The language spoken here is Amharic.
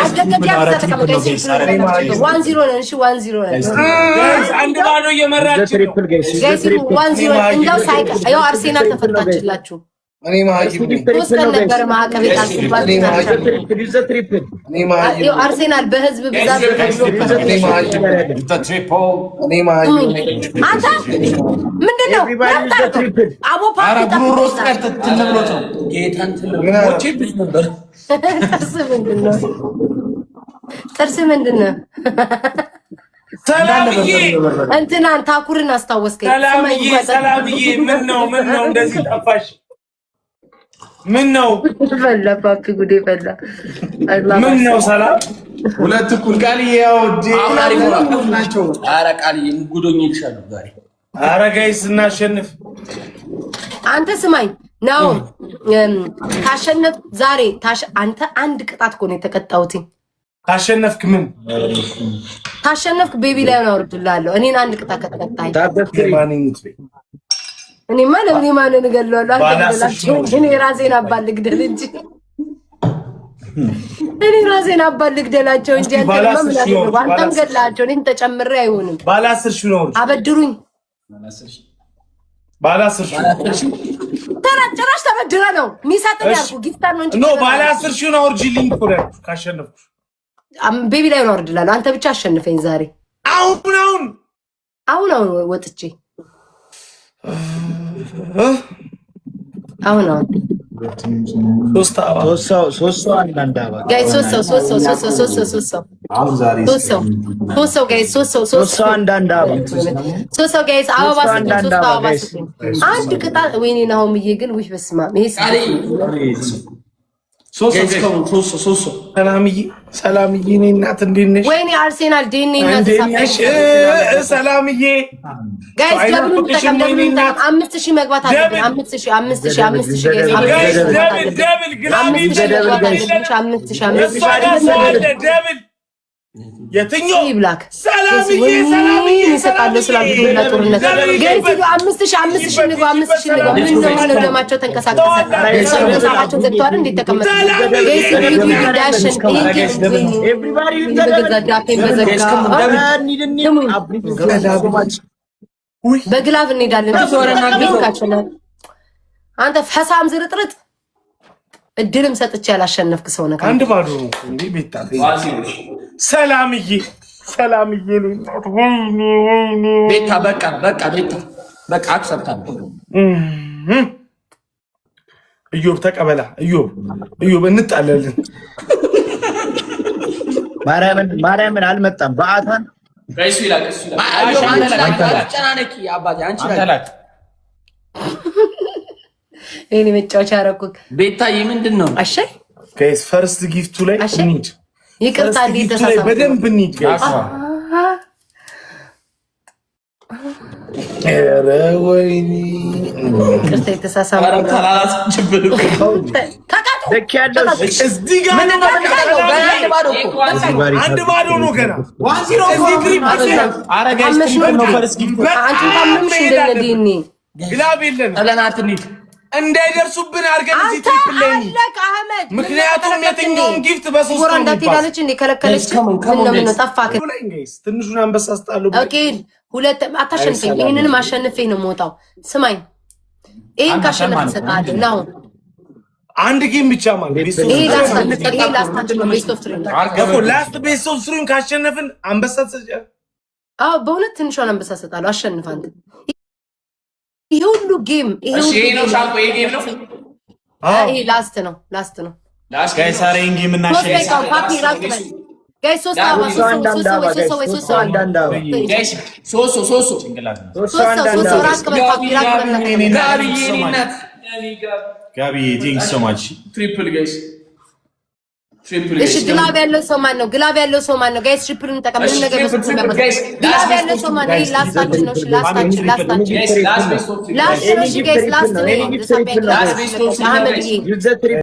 1-0 ነን። እሺ 1-0 ነን። አንድ ባዶ እየመራችሁ እንደው ሳይቀር ያው አርሴናል ተፈታችላችሁ። እኔ ማጂብ ነበር ማዕቀብ አርሴናል በህዝብ ብዛት ምንድነው? ጥርስ ምንድነው? ሰላምዬ እንትናን ታኩርን አስታወስከኝ። ሰላምዬ ምን ነው እንደዚህ ጠፋሽ? ምን ነው ፈላ ፓፒ ጉዴ ፈላ። ምን ነው ሰላም ሁለት እኩል ቃልዬ ያው ናቸው። ኧረ ቃልዬ ጉዶኝ ይልሻሉ ዛሬ። ኧረ ጋይስ እናሸንፍ። አንተ ስማኝ ነው ካሸነፍ ዛሬ አንተ አንድ ቅጣት እኮ ነው የተቀጣሁት። ካሸነፍክ ምን ካሸነፍክ ቤቢ ላይ ነው አወርድልሃለሁ። እኔን አንድ ቅጣት ከተቀጣኝ እኔማ ለምን ማንን እገለዋለሁ? እኔ ራሴን አባል ልግደል እንጂ አንተም ገድላቸው እኔን ተጨምሬ አይሆንም። ባለ 10 ሺህ ነው አበድሩኝ። ባለ 10 ሺህ ጭራሽ ተበድረ ነው የሚሰጥህ ያልኩህ ጊፍታር ነው እንጂ ባለ 10 ሺህ ነው አውርጂልኝ እኮ ነው ካሸነፍኩ ቤቢ ላይ ነው አወርድልሃለሁ። አንተ ብቻ አሸንፈኝ ዛሬ አሁን ወጥቼ አሁን ሶስት ሰው አንዳንድ አባ ጋይስ ሶስት ሰው ጋይስ አንዳንድ አባ ጋይስ አበባ አንድ ቅጣት ወይኔ ናሆምዬ ግን ውይ በስመ አብ ይሄ ሰላምዬ እኔ እናት እንዴት ነሽ? ወይኔ አርሴናል ዴኔ እናት ሰላምዬ ጋይስ ደብሉን ተቀበሉ። 5000 መግባት አለብን። 5000 ደብል የትኛው ይብላክ ሰላምዬ ይሰጣሉ ስላልኩ ለጦርነት ጋይስ 5000 ንገው 5000 ንገው ምን ነው ደማቸው ተንቀሳቀሰ ሰላማቸው ዘግቷል። እንዴት ተቀመጡ ጋይስ ዳሽን ኤቭሪባዲ በግላቭ እንሄዳለን። አንተ ፈሳም ዝርጥርጥ እድልም ሰጥቼ ያላሸነፍክ ሰው ነህ። አንድ ባዶ ነው እንዴ ቤታ ሰላምዬ ቤታ በቃ ቤታ አክሰብታለሁ። እዮብ ተቀበላ እዮብ እንጣላለን። ማርያምን አልመጣም በአታን ጋይስ ይላል አጨናነቂ አባቴ አንቺ ላይ እኔ መጫወቻ አደረኩት። ቤታዬ ምንድን ነው? አሸይ ጋይስ ፈርስት ጊፍቱ ላይ እንሂድ። ይቅርታ እንዴት ተሳሳተ? በደንብ እንሂድ ጋይስ። ኧረ ወይኔ ይቅርታ የተሳሳተ አንድ ባዶ ነው ገና ግላብ የለንም እንዳይደርሱብን አድርገን እዚህ ትሪፕል ላይ ምክንያቱም የትኛውን ጊፍት በሶስት ነው እንዳትሄዳለች እንዴ ከለከለች። ምን ጠፋክ? ትንሹን አንበሳ ስጣሉ። ኦኬ ሁለት አታሸንፈኝ። ይሄንንም አሸንፌ ነው የምወጣው። ስማኝ ይሄን ካሸነፈ ሰጣለሁ ነው አንድ ጌም ብቻ ማለት ቤስት ኦፍ 3 ላስት ቤስት ኦፍ 3 ካሸነፍን አንበሳ ሰጣ። አዎ በእውነት ትንሿን አንበሳ ሰጣለሁ። አሸንፍ አንተ ይሄ ሁሉ ጌም ይሄ ነው ሻምፖ ይሄ ጌም ነው። ይሄ ላስት ነው ጋይስ አሬን ጌም እናሸንፍ ጋይስ ሶስት ጋቢ ቲንክ ሶ ማች ትሪፕል ጋይስ እሺ ግላብ ያለው ሰው ማን ነው? ግላብ ያለው ሰው ማን ነው? ጋይስ ትሪፕልን ተቀበል ነገር ነው። ግላብ ያለው ሰው ማን ነው? ላስታችን ነው። ላስታችን ላስት ነው። ጋይስ ላስት ነው።